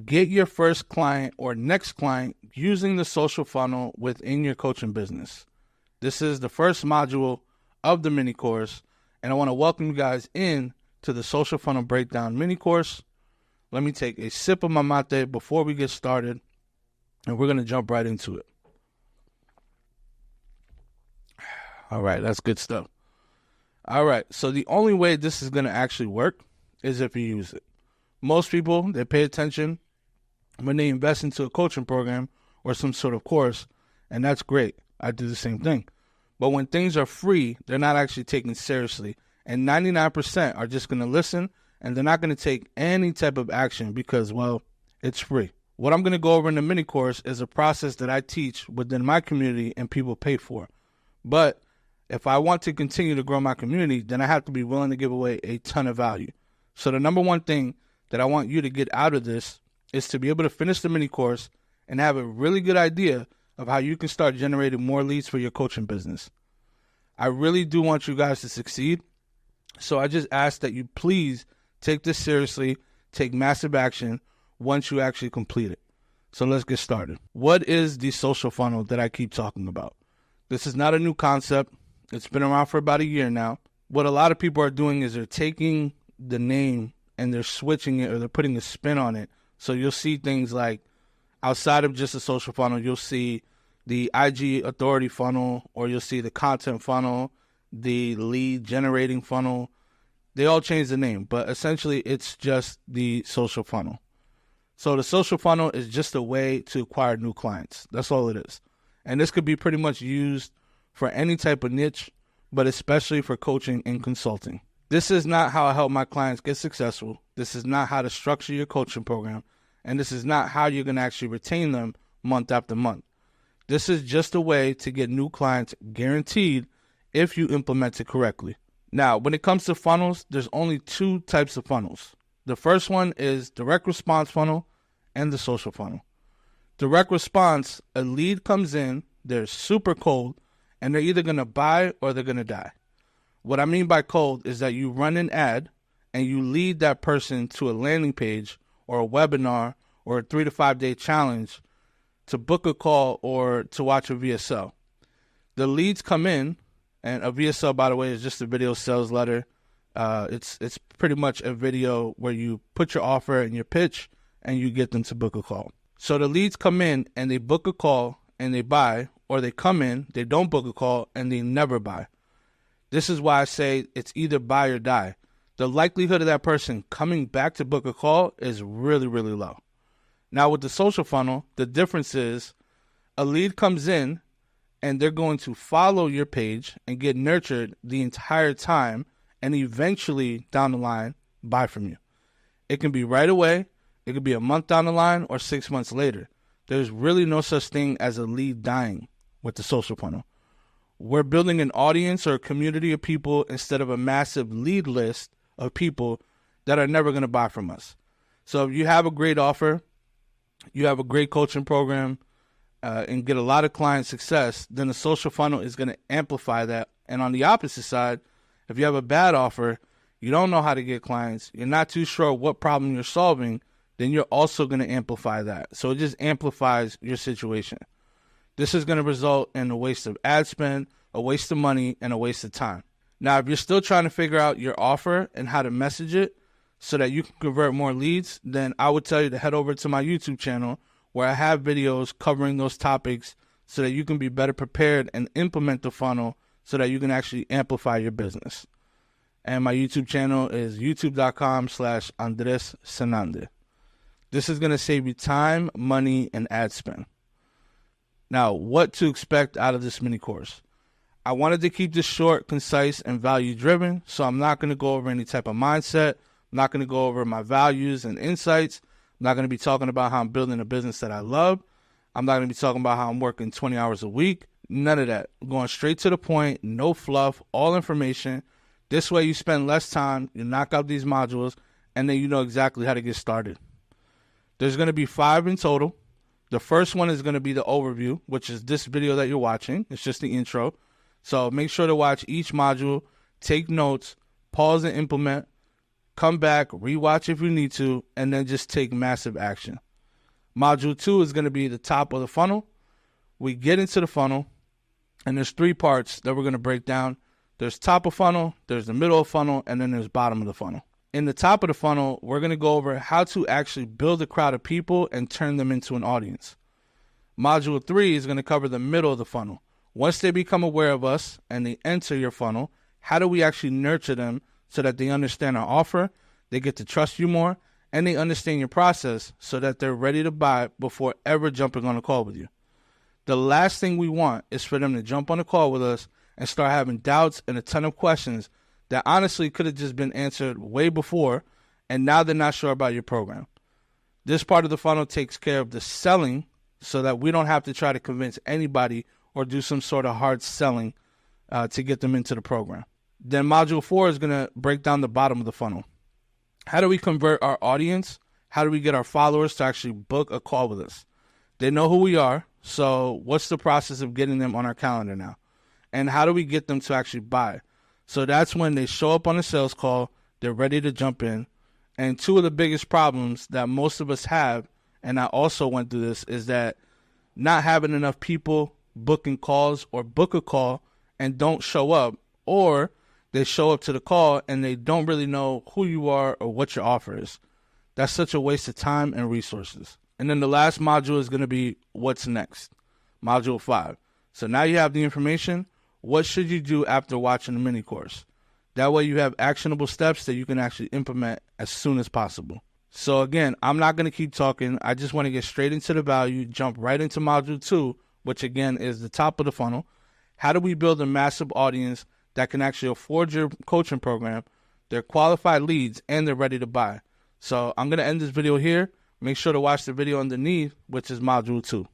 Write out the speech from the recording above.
Get your first client or next client using the social funnel within your coaching business. This is the first module of the mini course, and I want to welcome you guys in to the social funnel breakdown mini course. Let me take a sip of my mate before we get started, and we're going to jump right into it. All right, that's good stuff. All right, so the only way this is going to actually work is if you use it. Most people, they pay attention when they invest into a coaching program or some sort of course, and that's great. I do the same thing. But when things are free, they're not actually taken seriously, and 99% are just going to listen, and they're not going to take any type of action because, well, it's free. What I'm going to go over in the mini course is a process that I teach within my community and people pay for. But if I want to continue to grow my community, then I have to be willing to give away a ton of value. So the number one thing that I want you to get out of this is to be able to finish the mini course and have a really good idea of how you can start generating more leads for your coaching business. I really do want you guys to succeed. So I just ask that you please take this seriously, take massive action once you actually complete it. So let's get started. What is the social funnel that I keep talking about? This is not a new concept. It's been around for about a year now. What a lot of people are doing is they're taking the name and they're switching it, or they're putting a spin on it. So you'll see things like, outside of just a social funnel, you'll see the IG authority funnel, or you'll see the content funnel, the lead generating funnel. They all change the name, but essentially it's just the social funnel. So the social funnel is just a way to acquire new clients. That's all it is. And this could be pretty much used for any type of niche, but especially for coaching and consulting. This is not how I help my clients get successful. This is not how to structure your coaching program. And this is not how you're going to actually retain them month after month. This is just a way to get new clients guaranteed if you implement it correctly. Now, when it comes to funnels, there's only two types of funnels. The first one is direct response funnel and the social funnel. Direct response, a lead comes in, they're super cold, and they're either going to buy or they're going to die. What I mean by cold is that you run an ad and you lead that person to a landing page or a webinar or a 3 to 5 day challenge to book a call or to watch a VSL. The leads come in, and a VSL, by the way, is just a video sales letter. It's pretty much a video where you put your offer and your pitch and you get them to book a call. So the leads come in and they book a call and they buy, or they come in, they don't book a call, and they never buy. This is why I say it's either buy or die. The likelihood of that person coming back to book a call is really, really low. Now with the social funnel, the difference is a lead comes in and they're going to follow your page and get nurtured the entire time, and eventually down the line buy from you. It can be right away, it could be a month down the line, or 6 months later. There's really no such thing as a lead dying with the social funnel. We're building an audience or a community of people instead of a massive lead list of people that are never going to buy from us. So if you have a great offer, you have a great coaching program, and get a lot of client success, then the social funnel is going to amplify that. And on the opposite side, if you have a bad offer, you don't know how to get clients, you're not too sure what problem you're solving, then you're also going to amplify that. So it just amplifies your situation. This is going to result in a waste of ad spend, a waste of money, and a waste of time. Now, if you're still trying to figure out your offer and how to message it so that you can convert more leads, then I would tell you to head over to my YouTube channel where I have videos covering those topics so that you can be better prepared and implement the funnel so that you can actually amplify your business. And my YouTube channel is youtube.com/Andres Senande. This is going to save you time, money, and ad spend. Now, what to expect out of this mini course? I wanted to keep this short, concise, and value-driven, so I'm not going to go over any type of mindset. I'm not going to go over my values and insights. I'm not going to be talking about how I'm building a business that I love. I'm not going to be talking about how I'm working 20 hours a week. None of that. I'm going straight to the point, no fluff, all information. This way you spend less time, you knock out these modules, and then you know exactly how to get started. There's going to be 5 in total. The first one is going to be the overview, which is this video that you're watching. It's just the intro. So make sure to watch each module, take notes, pause and implement, come back, rewatch if you need to, and then just take massive action. Module 2 is going to be the top of the funnel. We get into the funnel, and there's 3 parts that we're going to break down. There's top of funnel, there's the middle of funnel, and then there's bottom of the funnel. In the top of the funnel, we're going to go over how to actually build a crowd of people and turn them into an audience. Module 3 is going to cover the middle of the funnel. Once they become aware of us and they enter your funnel, how do we actually nurture them so that they understand our offer, they get to trust you more, and they understand your process so that they're ready to buy before ever jumping on a call with you. The last thing we want is for them to jump on a call with us and start having doubts and a ton of questions that honestly could have just been answered way before, and now they're not sure about your program. This part of the funnel takes care of the selling so that we don't have to try to convince anybody or do some sort of hard selling to get them into the program. Then Module 4 is going to break down the bottom of the funnel. How do we convert our audience? How do we get our followers to actually book a call with us? They know who we are, so what's the process of getting them on our calendar now? And how do we get them to actually buy? So that's when they show up on a sales call, they're ready to jump in. And 2 of the biggest problems that most of us have, and I also went through this, is that not having enough people booking calls or book a call and don't show up, or they show up to the call and they don't really know who you are or what your offer is. That's such a waste of time and resources. And then the last module is going to be what's next, Module 5. So now you have the information. What should you do after watching the mini course? That way you have actionable steps that you can actually implement as soon as possible. So again, I'm not going to keep talking. I just want to get straight into the value, jump right into Module 2, which again is the top of the funnel. How do we build a massive audience that can actually afford your coaching program? They're qualified leads and they're ready to buy. So I'm going to end this video here. Make sure to watch the video underneath, which is Module 2.